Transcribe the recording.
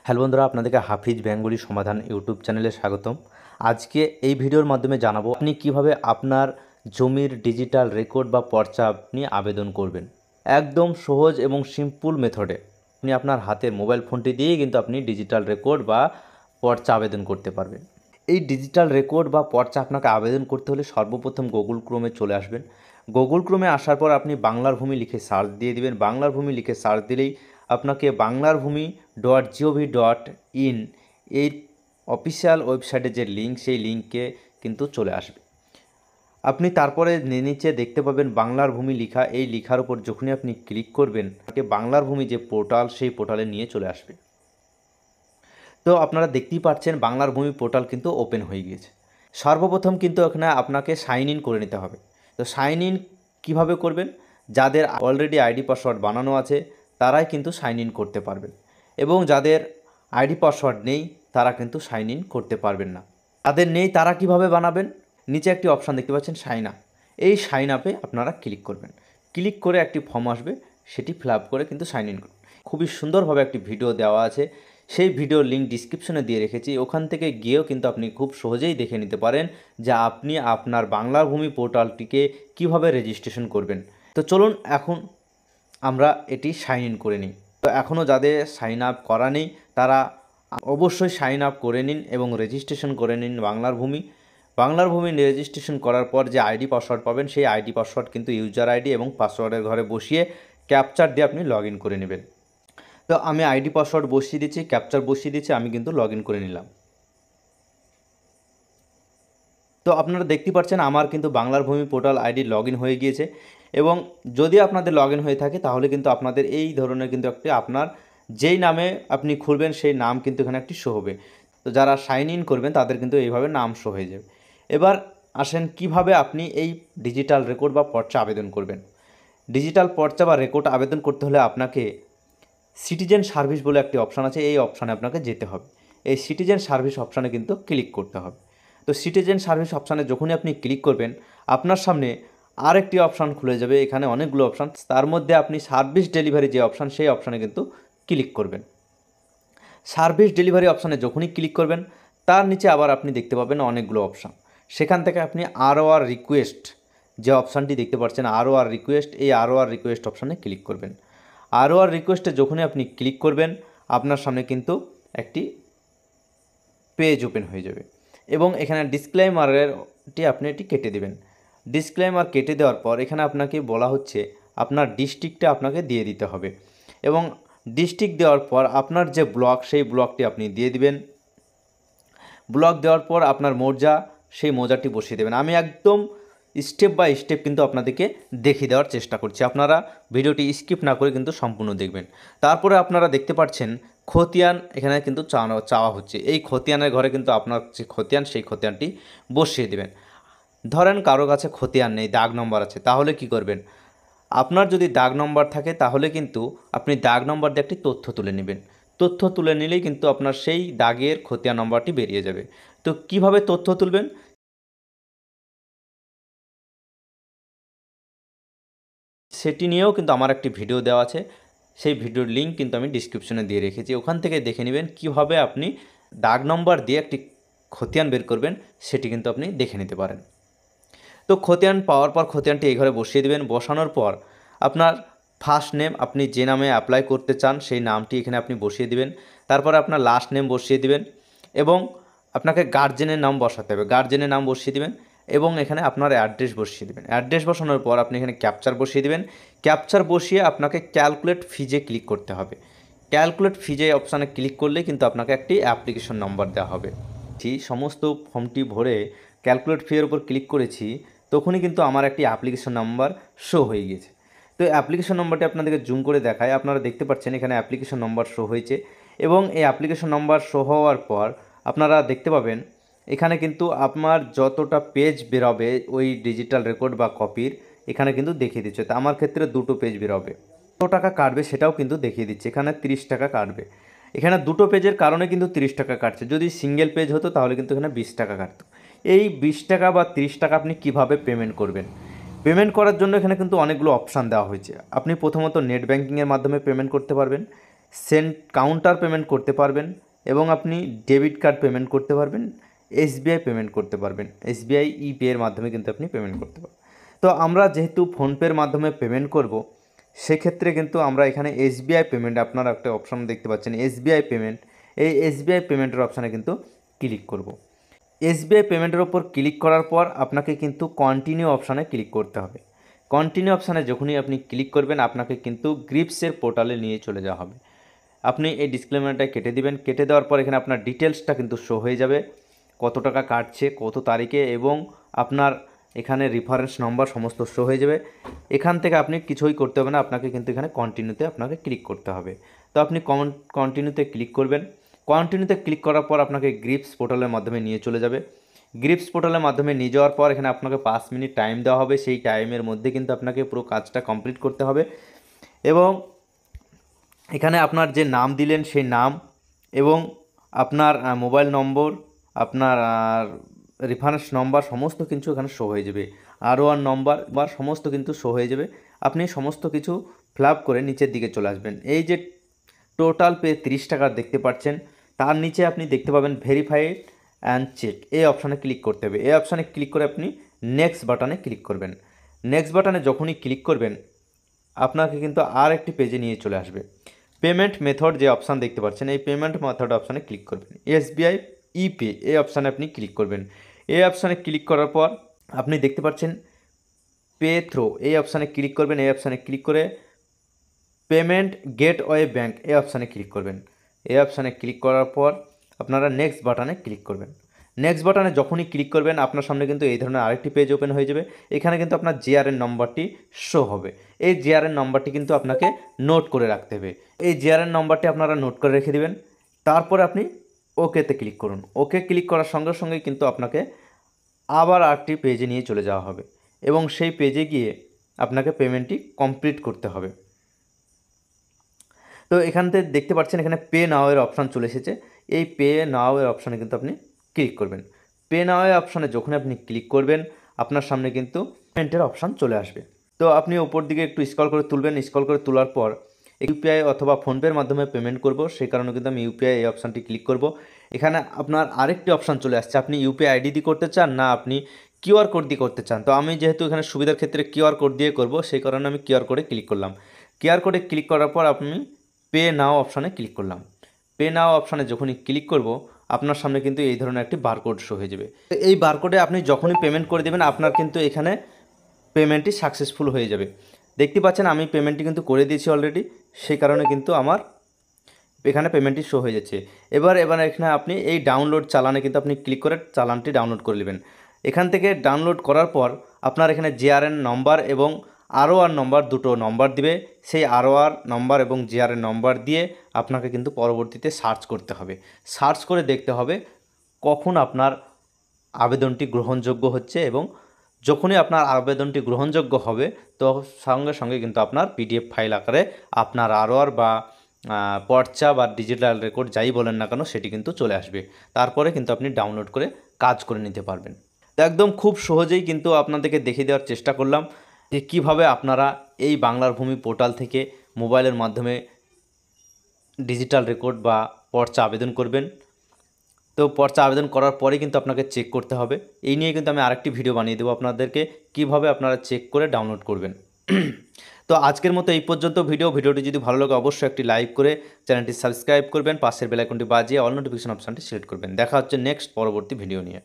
Hello বন্ধুরা, আপনাদেরকে হাফিজ Bengali সমাধান ইউটিউব চ্যানেলে স্বাগতম। আজকে এই ভিডিওর মাধ্যমে জানাবো আপনি কিভাবে আপনার জমির ডিজিটাল রেকর্ড বা পর্চা আপনি আবেদন করবেন। একদম সহজ এবং সিম্পল মেথডে আপনি আপনার হাতের মোবাইল ফোনটি দিয়েই কিন্তু আপনি ডিজিটাল রেকর্ড বা পর্চা আবেদন করতে পারবেন। এই ডিজিটাল রেকর্ড বা পর্চা আপনাকে আবেদন করতে হলে সর্বপ্রথম গুগল ক্রোমে চলে আসবেন। গুগল ক্রোমে আসার পর আপনি বাংলার ভূমি লিখে সার্চ দিয়ে দিবেন। বাংলার ভূমি লিখে সার্চ দিলেই আপনাকে banglarbhumi.gov.in এই অফিসিয়াল ওয়েবসাইটের যে লিঙ্ক, সেই লিঙ্কে কিন্তু চলে আসবে। আপনি তারপরে নিচে দেখতে পাবেন বাংলার ভূমি লিখা। এই লিখার উপর যখনই আপনি ক্লিক করবেন, আপনাকে বাংলার ভূমি যে পোর্টাল, সেই পোর্টালে নিয়ে চলে আসবে। তো আপনারা দেখতেই পাচ্ছেন বাংলার ভূমি পোর্টাল কিন্তু ওপেন হয়ে গিয়েছে। সর্বপ্রথম কিন্তু এখানে আপনাকে সাইন ইন করে নিতে হবে। তো সাইন ইন কীভাবে করবেন? যাদের অলরেডি আইডি পাসওয়ার্ড বানানো আছে তারাই কিন্তু সাইন ইন করতে পারবেন, এবং যাদের আইডি পাসওয়ার্ড নেই তারা কিন্তু সাইন ইন করতে পারবেন না। তাদের নেই তারা কিভাবে বানাবেন? নিচে একটি অপশান দেখতে পাচ্ছেন সাইন আপ। এই সাইন আপে আপনারা ক্লিক করবেন। ক্লিক করে একটি ফর্ম আসবে, সেটি ফিল আপ করে কিন্তু সাইন ইন করবেন। খুবই সুন্দরভাবে একটি ভিডিও দেওয়া আছে, সেই ভিডিওর লিঙ্ক ডিসক্রিপশনে দিয়ে রেখেছি। ওখান থেকে গিয়েও কিন্তু আপনি খুব সহজেই দেখে নিতে পারেন যে আপনি আপনার বাংলার ভূমি পোর্টালটিকে কিভাবে রেজিস্ট্রেশন করবেন। তো চলুন এখন আমরা এটি সাইন ইন করে নিই। তো এখনও যাদের সাইন আপ করা নেই তারা অবশ্যই সাইন আপ করে নিন এবং রেজিস্ট্রেশন করে নিন বাংলার ভূমি। বাংলার ভূমি রেজিস্ট্রেশন করার পর যে আইডি পাসওয়ার্ড পাবেন, সেই আইডি পাসওয়ার্ড কিন্তু ইউজার আইডি এবং পাসওয়ার্ডের ঘরে বসিয়ে ক্যাপচার দিয়ে আপনি লগ ইন করে নেবেন। তো আমি আইডি পাসওয়ার্ড বসিয়ে দিচ্ছি, ক্যাপচার বসিয়ে দিচ্ছি, আমি কিন্তু লগ ইন করে নিলাম। তো আপনারা দেখতে পাচ্ছেন আমার কিন্তু বাংলার ভূমি পোর্টাল আইডি লগ ইন হয়ে গিয়েছে। এবং যদি আপনাদের লগ ইন হয়ে থাকে তাহলে কিন্তু আপনাদের এই ধরনের কিন্তু একটি আপনার যেই নামে আপনি খুলবেন সেই নাম কিন্তু এখানে একটি শো হবে। তো যারা সাইন ইন করবেন তাদের কিন্তু এইভাবে নাম শো হয়ে যাবে। এবার আসেন কিভাবে আপনি এই ডিজিটাল রেকর্ড বা পর্চা আবেদন করবেন। ডিজিটাল পর্চা বা রেকর্ড আবেদন করতে হলে আপনাকে সিটিজেন সার্ভিস বলে একটি অপশান আছে, এই অপশানে আপনাকে যেতে হবে। এই সিটিজেন সার্ভিস অপশানে কিন্তু ক্লিক করতে হবে। তো সিটিজেন সার্ভিস অপশানে যখনই আপনি ক্লিক করবেন, আপনার সামনে আরেকটি অপশান খুলে যাবে। এখানে অনেকগুলো অপশান, তার মধ্যে আপনি সার্ভিস ডেলিভারি যে অপশান, সেই অপশানে কিন্তু ক্লিক করবেন। সার্ভিস ডেলিভারি অপশানে যখনই ক্লিক করবেন, তার নিচে আবার আপনি দেখতে পাবেন অনেকগুলো অপশান। সেখান থেকে আপনি ROR রিকোয়েস্ট যে অপশানটি দেখতে পাচ্ছেন, ROR রিকোয়েস্ট, এই ROR রিকোয়েস্ট অপশানে ক্লিক করবেন। ROR রিকোয়েস্টে যখনই আপনি ক্লিক করবেন, আপনার সামনে কিন্তু একটি পেজ ওপেন হয়ে যাবে, এবং এখানে ডিসক্লেইমারটি আপনি এটি কেটে দেবেন। ডিসক্লেইমার কেটে দেওয়ার পর এখানে আপনাকে বলা হচ্ছে আপনার ডিস্ট্রিক্টটা আপনাকে দিয়ে দিতে হবে, এবং ডিস্ট্রিক্ট দেওয়ার পর আপনার যে ব্লক, সেই ব্লকটি আপনি দিয়ে দিবেন। ব্লক দেওয়ার পর আপনার মৌজা, সেই মৌজাটি বসিয়ে দেবেন। আমি একদম স্টেপ বাই স্টেপ কিন্তু আপনাদেরকে দেখিয়ে দেওয়ার চেষ্টা করছি, আপনারা ভিডিওটি স্কিপ না করে কিন্তু সম্পূর্ণ দেখবেন। তারপরে আপনারা দেখতে পাচ্ছেন খতিয়ান এখানে কিন্তু চাওয়া হচ্ছে। এই খতিয়ানের ঘরে কিন্তু আপনার যে খতিয়ান, সেই খতিয়ানটি বসিয়ে দেবেন। ধরেন কারো কাছে খতিয়ান নেই, দাগ নম্বর আছে, তাহলে কি করবেন? আপনার যদি দাগ নম্বর থাকে তাহলে কিন্তু আপনি দাগ নম্বর দিয়ে একটি তথ্য তুলে নেবেন। তথ্য তুলে নিলেই কিন্তু আপনার সেই দাগের খতিয়ান নম্বরটি বেরিয়ে যাবে। তো কিভাবে তথ্য তুলবেন সেটি নিয়েও কিন্তু আমার একটি ভিডিও দেওয়া আছে, সেই ভিডিওর লিঙ্ক কিন্তু আমি ডিসক্রিপশনে দিয়ে রেখেছি। ওখান থেকে দেখে নেবেন কীভাবে আপনি দাগ নম্বর দিয়ে একটি খতিয়ান বের করবেন, সেটি কিন্তু আপনি দেখে নিতে পারেন। তো খতিয়ান পাওয়ার পর খতিয়ানটি এই ঘরে বসিয়ে দেবেন। বসানোর পর আপনার ফার্স্ট নেম, আপনি যে নামে অ্যাপ্লাই করতে চান সেই নামটি এখানে আপনি বসিয়ে দিবেন। তারপরে আপনার লাস্ট নেম বসিয়ে দিবেন, এবং আপনাকে গার্জেনের নাম বসাতে হবে, গার্জেনের নাম বসিয়ে দিবেন, এবং এখানে আপনার অ্যাড্রেস বসিয়ে দেবেন। অ্যাড্রেস বসানোর পর আপনি এখানে ক্যাপচার বসিয়ে দিবেন। ক্যাপচার বসিয়ে আপনাকে ক্যালকুলেট ফিজে ক্লিক করতে হবে। ক্যালকুলেট ফিজে অপশানে ক্লিক করলে কিন্তু আপনাকে একটি অ্যাপ্লিকেশন নম্বর দেওয়া হবে। সমস্ত ফর্মটি ভরে ক্যালকুলেট ফি এর উপর ক্লিক করেছি, তখনই কিন্তু আমার একটি অ্যাপ্লিকেশন নাম্বার শো হয়ে গিয়েছে। তো অ্যাপ্লিকেশন নম্বরটি আপনাদেরকে জুম করে দেখায়, আপনারা দেখতে পাচ্ছেন এখানে অ্যাপ্লিকেশন নম্বর শো হয়েছে। এবং এই অ্যাপ্লিকেশন নম্বর শো হওয়ার পর আপনারা দেখতে পাবেন এখানে কিন্তু আপনার যতটা পেজ বেরোবে ওই ডিজিটাল রেকর্ড বা কপির, এখানে কিন্তু দেখিয়ে দিচ্ছে। তো আমার ক্ষেত্রে দুটো পেজ বেরোবে, কত টাকা কাটবে সেটাও কিন্তু দেখিয়ে দিচ্ছে। এখানে 30 টাকা কাটবে। এখানে দুটো পেজের কারণে কিন্তু 30 টাকা কাটছে। যদি সিঙ্গেল পেজ হতো তাহলে কিন্তু এখানে 20 টাকা কাটতো। এই 20 টাকা বা 30 টাকা আপনি কিভাবে পেমেন্ট করবেন? পেমেন্ট করার জন্য এখানে কিন্তু অনেকগুলো অপশান দেওয়া হয়েছে। আপনি প্রথমত নেট ব্যাঙ্কিংয়ের মাধ্যমে পেমেন্ট করতে পারবেন, সেন্ট কাউন্টার পেমেন্ট করতে পারবেন এবং আপনি ডেবিট কার্ড পেমেন্ট করতে পারবেন, এসবিআই পেমেন্ট করতে পারবেন। এসবিআই ইপে এর মাধ্যমে কিন্তু আপনি পেমেন্ট করতে পারবেন। তো আমরা যেহেতু ফোনপের মাধ্যমে পেমেন্ট করব, সেক্ষেত্রে কিন্তু আমরা এখানে এসবিআই পেমেন্ট, আপনারা একটা অপশান দেখতে পাচ্ছেন এসবিআই পেমেন্ট, এই এসবিআই পেমেন্টের অপশানে কিন্তু ক্লিক করব। এসবিআই পেমেন্টের ওপর ক্লিক করার পর আপনাকে কিন্তু কন্টিনিউ অপশানে ক্লিক করতে হবে। কন্টিনিউ অপশানে যখনই আপনি ক্লিক করবেন আপনাকে কিন্তু গ্রিপসের পোর্টালে নিয়ে চলে যাওয়া হবে। আপনি এই ডিসক্লেমারটা কেটে দিবেন। কেটে দেওয়ার পর এখানে আপনার ডিটেলসটা কিন্তু শো হয়ে যাবে, কত টাকা কাটছে, কত তারিখে, এবং আপনার এখানে রেফারেন্স নম্বর সমস্ত শো হয়ে যাবে। এখান থেকে আপনি কিছুই করতে হবে না, আপনাকে কিন্তু এখানে কন্টিনিউতে আপনাকে ক্লিক করতে হবে। তো আপনি কন্টিনিউতে ক্লিক করবেন। কন্টিনিউতে ক্লিক করার পর আপনাকে গ্রিপস পোর্টালের মাধ্যমে নিয়ে চলে যাবে। গ্রিপস পোর্টালের মাধ্যমে নিয়ে যাওয়ার পর এখানে আপনাকে 5 মিনিট টাইম দেওয়া হবে। সেই টাইমের মধ্যে কিন্তু আপনাকে পুরো কাজটা কমপ্লিট করতে হবে এবং এখানে আপনার যে নাম দিলেন সেই নাম এবং আপনার মোবাইল নম্বর, আপনার রেফারেন্স নম্বর সমস্ত কিছু এখানে শো হয়ে যাবে। R1 নম্বর বা সমস্ত কিন্তু শো হয়ে যাবে। আপনি সমস্ত কিছু ফিল আপ করে নিচের দিকে চলে আসবেন। এই যে টোটাল পে 30 টাকা দেখতে পাচ্ছেন, তার নিচে আপনি দেখতে পাবেন ভেরিফাইড অ্যান্ড চেক, এই অপশানে ক্লিক করতে হবে। এই অপশানে ক্লিক করে আপনি নেক্সট বাটনে ক্লিক করবেন। নেক্সট বাটনে যখনই ক্লিক করবেন আপনাকে কিন্তু আর একটি পেজে নিয়ে চলে আসবে। পেমেন্ট মেথড যে অপশান দেখতে পাচ্ছেন, এই পেমেন্ট মেথড অপশানে ক্লিক করবেন। এসবিআই ইপে এই অপশানে আপনি ক্লিক করবেন। এই অপশানে ক্লিক করার পর আপনি দেখতে পাচ্ছেন পে থ্রো, এই অপশানে ক্লিক করবেন। এই অপশানে ক্লিক করে পেমেন্ট গেটওয়ে ব্যাঙ্ক এই অপশানে ক্লিক করবেন। এই অপশানে ক্লিক করার পর আপনারা নেক্সট বাটনে ক্লিক করবেন। নেক্সট বাটনে যখনই ক্লিক করবেন আপনার সামনে কিন্তু এই ধরনের আরেকটি পেজ ওপেন হয়ে যাবে। এখানে কিন্তু আপনার জিআরএন নম্বরটি শো হবে। এই জিআরএন নম্বরটি কিন্তু আপনাকে নোট করে রাখতে হবে। এই জিআরএন নম্বরটি আপনারা নোট করে রেখে দিবেন। তারপরে আপনি ওকেতে ক্লিক করুন। ওকে ক্লিক করার সঙ্গে সঙ্গে কিন্তু আপনাকে আবার আরেকটি পেজে নিয়ে চলে যাওয়া হবে এবং সেই পেজে গিয়ে আপনাকে পেমেন্টটি কমপ্লিট করতে হবে। তো এখান থেকে দেখতে পাচ্ছেন এখানে পে নাও এর অপশান চলে এসেছে। এই পে নাও এর অপশানে কিন্তু আপনি ক্লিক করবেন। পে নাও এর অপশানে যখন আপনি ক্লিক করবেন আপনার সামনে কিন্তু পেমেন্টের অপশান চলে আসবে। তো আপনি ওপর দিকে একটু স্ক্রল করে তুলবেন। স্ক্রল করে তোলার পর ইউপিআই অথবা ফোনপের মাধ্যমে পেমেন্ট করব, সেই কারণে কিন্তু আমি ইউপিআই এই অপশানটি ক্লিক করব। এখানে আপনার আরেকটি অপশান চলে আসছে, আপনি ইউপিআই আইডি দিয়ে করতে চান না আপনি কিউআর কোড দিয়ে করতে চান। তো আমি যেহেতু এখানে সুবিধার ক্ষেত্রে কিউআর কোড দিয়ে করব, সেই কারণে আমি কিউআর কোডে ক্লিক করলাম। কিউআর কোডে ক্লিক করার পর আপনি পে নাও অপশানে ক্লিক করলাম। পে নাও অপশানে যখনই ক্লিক করব আপনার সামনে কিন্তু এই ধরনের একটি বারকোড শো হয়ে যাবে। এই বারকোডে আপনি যখনই পেমেন্ট করে দেবেন আপনার কিন্তু এখানে পেমেন্টটি সাকসেসফুল হয়ে যাবে। দেখতে পাচ্ছেন আমি পেমেন্টটি কিন্তু করে দিয়েছি অলরেডি, সেই কারণে কিন্তু আমার এখানে পেমেন্টটি শো হয়ে যাচ্ছে। এবার এখানে আপনি এই ডাউনলোড চালানে কিন্তু আপনি ক্লিক করে চালানটি ডাউনলোড করে নেবেন। এখান থেকে ডাউনলোড করার পর আপনার এখানে জিআরএন নম্বর এবং ROR নম্বর, দুটো নম্বর দিবে। সেই ROR নম্বর এবং জিআরএন নম্বর দিয়ে আপনাকে কিন্তু পরবর্তীতে সার্চ করতে হবে। সার্চ করে দেখতে হবে কখন আপনার আবেদনটি গ্রহণযোগ্য হচ্ছে এবং যখনই আপনার আবেদনটি গ্রহণযোগ্য হবে তো সঙ্গে সঙ্গে কিন্তু আপনার PDF ফাইল আকারে আপনার ROR বা পর্চা বা ডিজিটাল রেকর্ড যাই বলেন না কেন সেটি কিন্তু চলে আসবে। তারপরে কিন্তু আপনি ডাউনলোড করে কাজ করে নিতে পারবেন। তো একদম খুব সহজেই কিন্তু আপনাদেরকে দেখিয়ে দেওয়ার চেষ্টা করলাম যে কীভাবে আপনারা এই বাংলার ভূমি পোর্টাল থেকে মোবাইলের মাধ্যমে ডিজিটাল রেকর্ড বা পর্চা আবেদন করবেন। তো পর্চা আবেদন করার পরে কিন্তু আপনাকে চেক করতে হবে। এই নিয়ে কিন্তু আমি আরেকটি ভিডিও বানিয়ে দেবো আপনাদেরকে কীভাবে আপনারা চেক করে ডাউনলোড করবেন। তো আজকের মতো এই পর্যন্ত ভিডিওটি যদি ভালো লাগে অবশ্যই একটি লাইক করে চ্যানেলটি সাবস্ক্রাইব করবেন, পাশের বেল আইকনটি বাজিয়ে অল নোটিফিকেশন অপশানটি সিলেক্ট করবেন। দেখা হচ্ছে নেক্সট পরবর্তী ভিডিও নিয়ে।